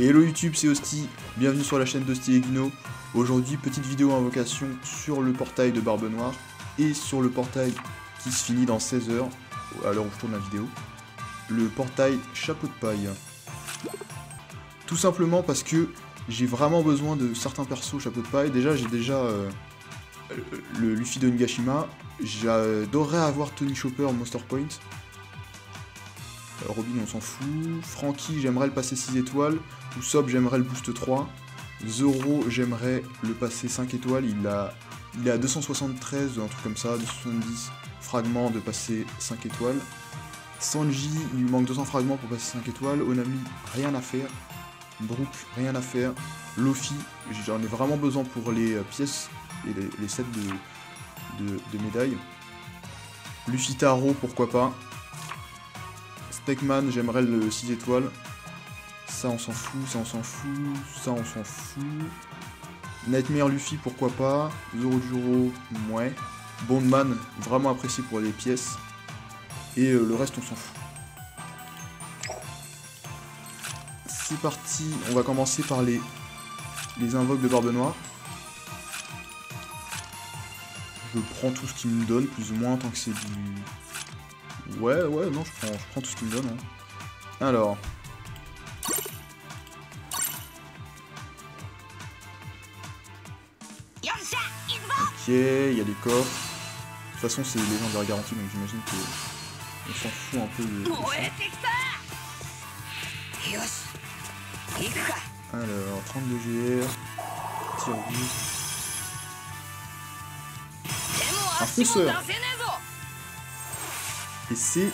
Hello YouTube, c'est Hosty, bienvenue sur la chaîne d'Hosty et Guino. Aujourd'hui, petite vidéo invocation sur le portail de Barbe Noire et sur le portail qui se finit dans 16 h à l'heure où je tourne la vidéo. Le portail Chapeau de Paille. Tout simplement parce que j'ai vraiment besoin de certains persos Chapeau de Paille. Déjà, j'ai le Luffy de Nigashima. J'adorerais avoir Tony Chopper Monster Point. Robin, on s'en fout. Franky, j'aimerais le passer 6 étoiles. Usopp, j'aimerais le boost 3. Zoro, j'aimerais le passer 5 étoiles. Il est à 273, un truc comme ça, 270 fragments de passer 5 étoiles. Sanji, il lui manque 200 fragments pour passer 5 étoiles. Onami, rien à faire. Brook, rien à faire. Luffy, j'en ai vraiment besoin pour les pièces et les sets de médailles. Luffy Taro, pourquoi pas. Stekman, j'aimerais le 6 étoiles. Ça on s'en fout, ça on s'en fout, ça on s'en fout. Nightmare Luffy, pourquoi pas. Zoro, ouais. Bondman, vraiment apprécié pour les pièces. Et le reste on s'en fout. C'est parti, on va commencer par les invoques de Barbe Noire. Je prends tout ce qu'il me donne, plus ou moins, tant que c'est du... Ouais, non, je prends tout ce qu'il me donne. Hein. Alors... Ok, il y a des coffres. De toute façon, c'est légendaire garantie, donc j'imagine que on s'en fout un peu de ça. Alors, 32 GR, tir rouge. Un fonceur. Et c'est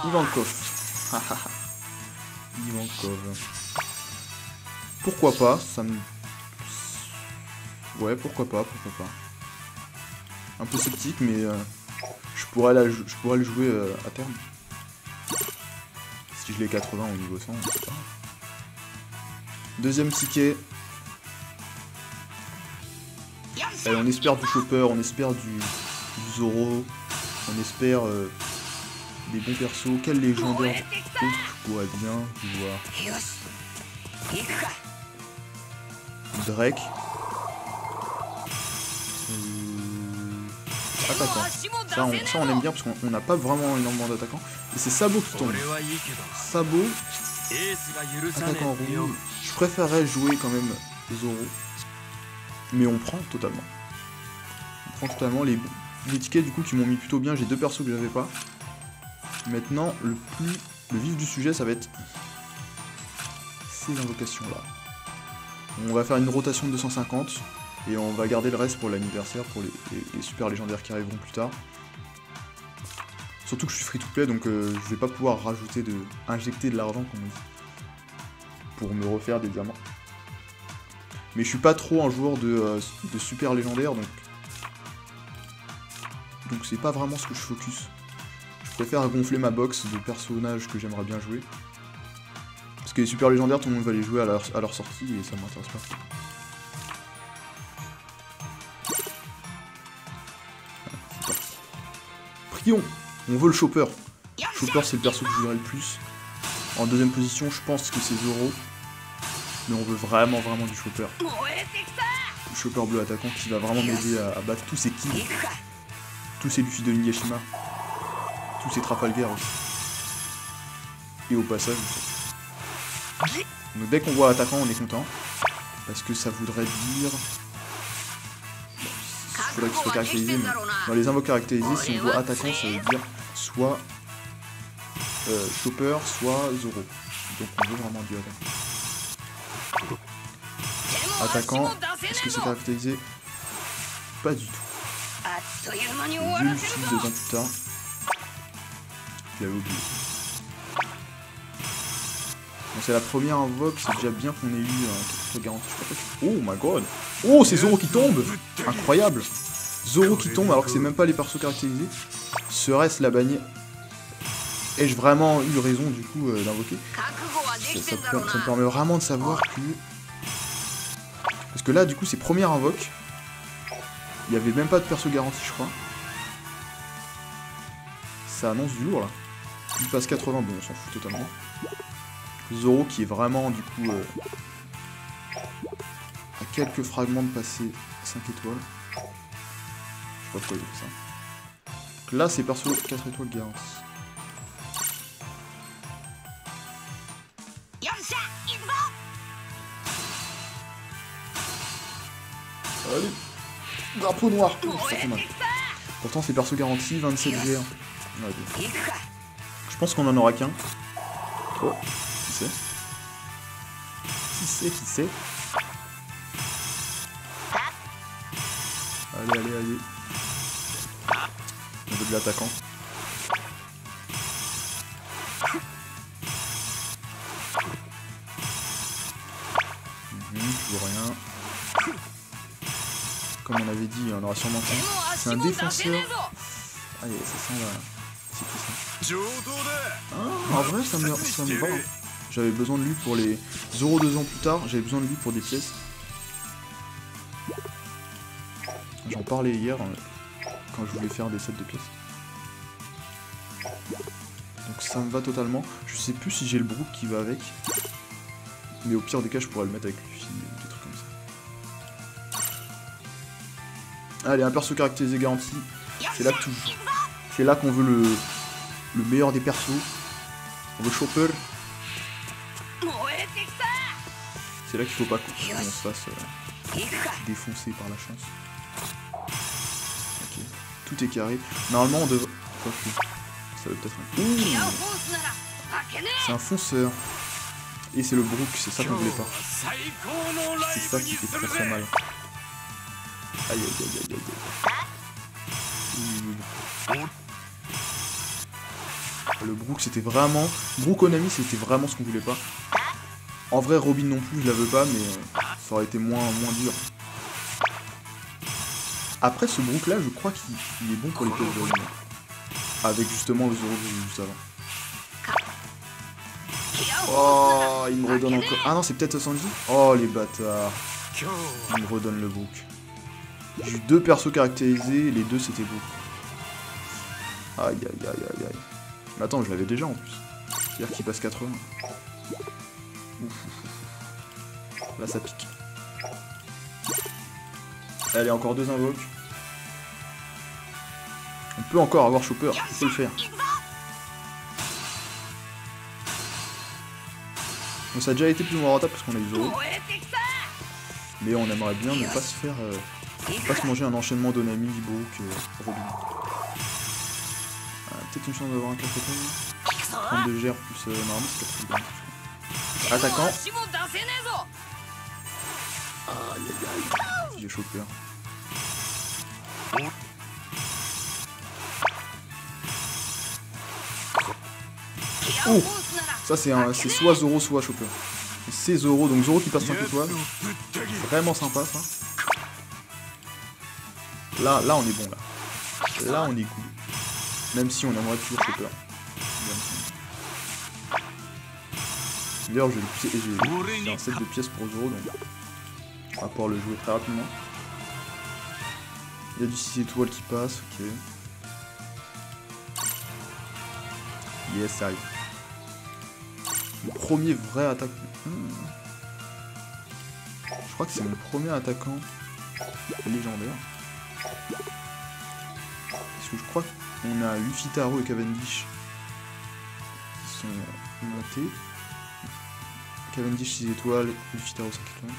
Ivankov. Ivankov. Pourquoi pas, ça me... Ouais, pourquoi pas. Un peu sceptique, mais je pourrais le jouer à terme. Si je l'ai 80 au niveau 100, c'est pas. Deuxième ticket. Allez, on espère du Chopper, on espère du Zoro, on espère des bons persos. Quel légendaire autre je pourrais bien voir. Drake. Attaquant. Ça on aime bien parce qu'on n'a pas vraiment énormément d'attaquants. Et c'est Sabo qui tombe. Sabo. Attaquant rouge. Je préférerais jouer quand même Zoro. Mais on prend totalement. Les tickets du coup qui m'ont mis plutôt bien. J'ai deux persos que j'avais pas. Maintenant, le vif du sujet, ça va être ces invocations là. On va faire une rotation de 250. Et on va garder le reste pour l'anniversaire, pour les super légendaires qui arriveront plus tard. Surtout que je suis free to play, donc je vais pas pouvoir injecter de l'argent, comme on dit, pour me refaire des diamants. Mais je suis pas trop un joueur de super légendaire, donc c'est pas vraiment ce que je focus. Je préfère gonfler ma box de personnages que j'aimerais bien jouer. Parce que les super légendaires, tout le monde va les jouer à leur sortie, et ça m'intéresse pas. Prions, on veut le Chopper. Chopper, c'est le perso que je voudrais le plus. En deuxième position, je pense que c'est Zoro. Mais on veut vraiment du Chopper. Le Chopper bleu attaquant qui va vraiment m'aider à battre tous ces kills. Tous ces Luffy de Nigashima. Tous ces Trafalgar aussi. Et au passage. Donc dès qu'on voit attaquant, on est content. Parce que ça voudrait dire... Il faudrait qu'il soit caractérisé, mais dans les invoques caractérisés, si on voit attaquant, ça veut dire soit Chopper, soit Zoro. Donc on veut vraiment du attaquant. Attaquant, est-ce que c'est caractérisé? Pas du tout. J'ai le fil 2 ans plus tard. Je l'avais oublié. Bon, c'est la première invoque, c'est déjà bien qu'on ait eu un garantie. Oh my god! Oh, c'est Zoro qui tombe! Incroyable! Zoro qui tombe alors que c'est même pas les persos caractérisés. Serait-ce la bannière? Ai-je vraiment eu raison du coup d'invoquer? Ça me permet vraiment de savoir que... Parce que là du coup c'est première invoque. Il n'y avait même pas de perso garanti je crois. Ça annonce du lourd là. Il passe 80, bon on s'en fout totalement. Zoro qui est vraiment du coup à quelques fragments de passer 5 étoiles. Je sais pas pourquoi il fait ça. Donc là c'est perso 4 étoiles garanties. Allez, drapeau noir, ça fait mal. Pourtant c'est perso garanti, 27 GR. Ouais, je pense qu'on en aura qu'un. Oh, qui sait? Qui sait? Allez. On veut de l'attaquant. Toujours rien. Comme on avait dit, on aura sûrement qu'un. C'est un défenseur. Ah, ça sent là. C'est qui ça? Ah, en vrai, ça me va. J'avais besoin de lui pour les... Zoro 2 ans plus tard, j'avais besoin de lui pour des pièces. J'en parlais hier, quand je voulais faire des sets de pièces. Donc ça me va totalement. Je sais plus si j'ai le Brook qui va avec. Mais au pire des cas, je pourrais le mettre avec Luffy, des trucs comme ça. Allez, un perso caractérisé garanti. C'est là que tout... C'est là qu'on veut le meilleur des persos. On veut Chopper. C'est là qu'il faut pas qu'on se fasse défoncer par la chance. Ok, tout est carré. Normalement on devrait... Ça va peut-être... C'est un fonceur. Et c'est le Brook, c'est ça qu'on voulait pas. C'est ça qui fait très mal. Aïe. Le Brook c'était vraiment... Brook Onami c'était vraiment ce qu'on voulait pas. En vrai Robin non plus je la veux pas mais ça aurait été moins dur. Après ce Brook là je crois qu'il est bon pour les pièces de Robin. Avec justement le Zoro juste avant. Oh il me redonne encore... Ah non c'est peut-être Sanji. Oh les bâtards. Il me redonne le Brook. J'ai eu 2 persos caractérisés, les 2 c'était Brook. Aïe. Mais attends, je l'avais déjà en plus. C'est-à-dire qu'il passe 80. Ouf. Là ça pique. Allez, encore 2 invoques. On peut encore avoir Chopper, on peut le faire. Bon, ça a déjà été plus ou moins rentable parce qu'on a eu Zoro. Mais on aimerait bien ne pas se faire... pas se manger un enchaînement d'Onami, Brook, Robin. Peut-être une chance d'avoir un 4 étoiles. 32 GR plus normalement c'est 4 étoiles. Attaquant. Aïe. J'ai chopé. Oh. Ça c'est soit Zoro soit Chopper. C'est Zoro, donc Zoro qui passe 5 étoiles. Vraiment sympa ça. Là on est bon là. Là on est cool. Même si on aimerait toujours Chopper. D'ailleurs j'ai un set de pièces pour Zoro donc on va pouvoir le jouer très rapidement. Il y a du 6 étoiles qui passe, ok. Yes, ça arrive. Le premier vrai attaquant. Je crois que c'est mon premier attaquant légendaire. Parce que je crois qu'on a Luffy Taro et Cavendish qui sont montés. Cavendish 6 étoiles, Luffy Taro 5 étoiles.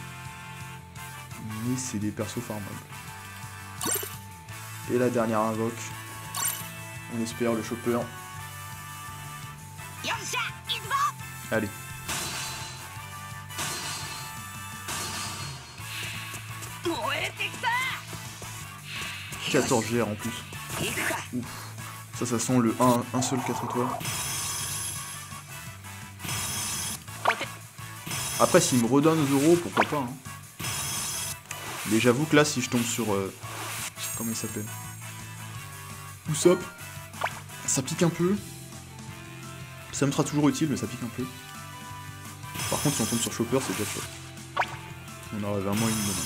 Mais c'est des persos farmables. Et la dernière invoque. On espère le Chopper. Allez. « 14 GR en plus. Ouf. Ça sent le un seul 4 étoiles. Après, s'il me redonne Zoro, pourquoi pas. Hein. Mais j'avoue que là, si je tombe sur... comment il s'appelle? Usopp, ça pique un peu. Ça me sera toujours utile, mais ça pique un peu. Par contre, si on tombe sur Chopper, c'est déjà chouette. On aurait vraiment une bonne.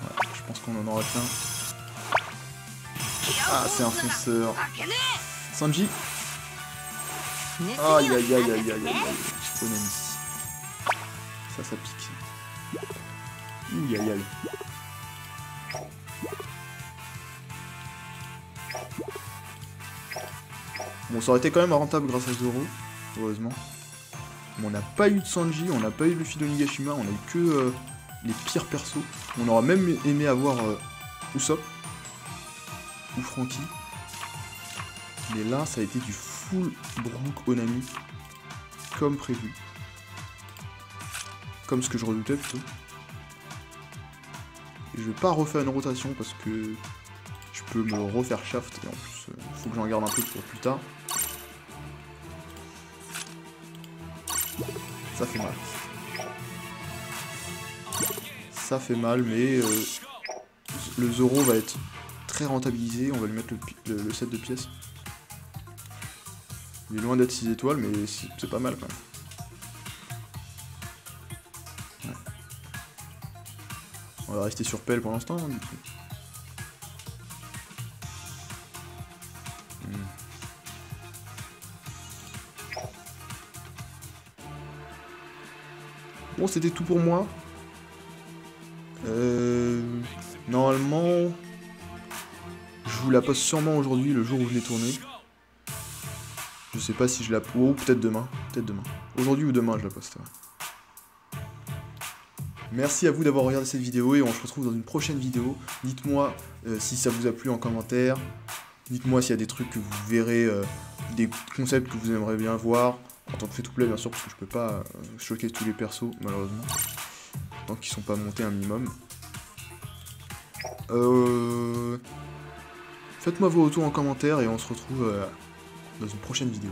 Ouais, je pense qu'on en aura qu'un. Ah, c'est un fonceur. Sanji. Aïe aïe aïe aïe aïe aïe aïe. Onami. Ça pique. Aïe aïe aïe. Bon, ça aurait été quand même rentable grâce à Zoro, heureusement. Mais on n'a pas eu de Sanji, on n'a pas eu Luffy d'Onigashima, on a eu que les pires persos. On aurait même aimé avoir Usopp ou Franky. Mais là, ça a été du full Brook Onami, comme prévu. Comme ce que je redoutais plutôt. Et je vais pas refaire une rotation parce que je peux me refaire shaft et en plus faut que j'en garde un peu pour plus tard. Ça fait mal. Ça fait mal mais le Zoro va être très rentabilisé. On va lui mettre le set de pièces. Il est loin d'être 6 étoiles mais c'est pas mal quand même. On va rester sur Pell pour l'instant, hein, du coup. Bon, c'était tout pour moi. Normalement, je vous la poste sûrement aujourd'hui, le jour où je l'ai tournée. Je sais pas si je la... Oh, peut-être demain. Peut-être demain. Aujourd'hui ou demain, je la posterai. Merci à vous d'avoir regardé cette vidéo et on se retrouve dans une prochaine vidéo. Dites-moi si ça vous a plu en commentaire. Dites-moi s'il y a des trucs que vous verrez, des concepts que vous aimeriez bien voir. En tant que free-to-play bien sûr, parce que je peux pas choquer tous les persos, malheureusement. Tant qu'ils sont pas montés un minimum. Faites-moi vos retours en commentaire et on se retrouve dans une prochaine vidéo.